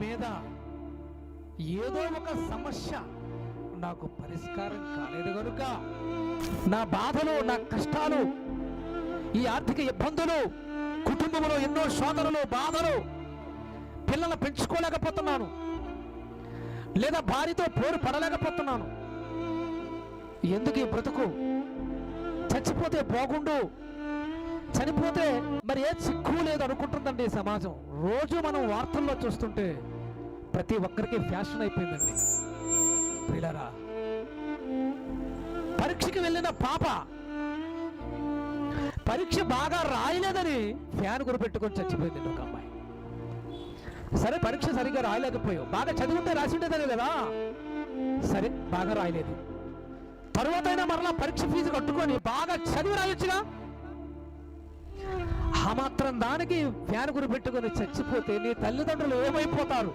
మీద ఏదో ఒక సమస్య నాకు పరిష్కారం కాలేదు కనుక నా బాధలు, నా కష్టాలు, ఈ ఆర్థిక ఇబ్బందులు, కుటుంబంలో ఎన్నో శోధనలు, బాధలు, పిల్లలు పెంచుకోలేకపోతున్నాను, లేదా భార్యతో పోరు పడలేకపోతున్నాను, ఎందుకు ఈ బ్రతుకు, చచ్చిపోతే బాగుండు, చనిపోతే మరి ఏ చిక్కు లేదు అనుకుంటుందండి సమాజం. రోజు మనం వార్తల్లో చూస్తుంటే ప్రతి ఒక్కరికి ఫ్యాషన్ అయిపోయిందండి. ప్రియులారా, పరీక్షకి వెళ్ళిన పాప పరీక్ష బాగా రాయలేదని ఫ్యాన్ గురిపెట్టుకొని చచ్చిపోయింది ఒక అమ్మాయి. సరే, పరీక్ష సరిగ్గా రాయలేకపోయావు, బాగా చదివితే రాసి ఉండేదని కదా, సరే బాగా రాయలేదు, తరువాత అయినా మరలా పరీక్ష ఫీజు కట్టుకొని బాగా చదివి రాయొచ్చుగా. ఆ మాత్రం దానికి ఫ్యాన్ గురిపెట్టుకొని చచ్చిపోతే నీ తల్లిదండ్రులు ఏమైపోతారు?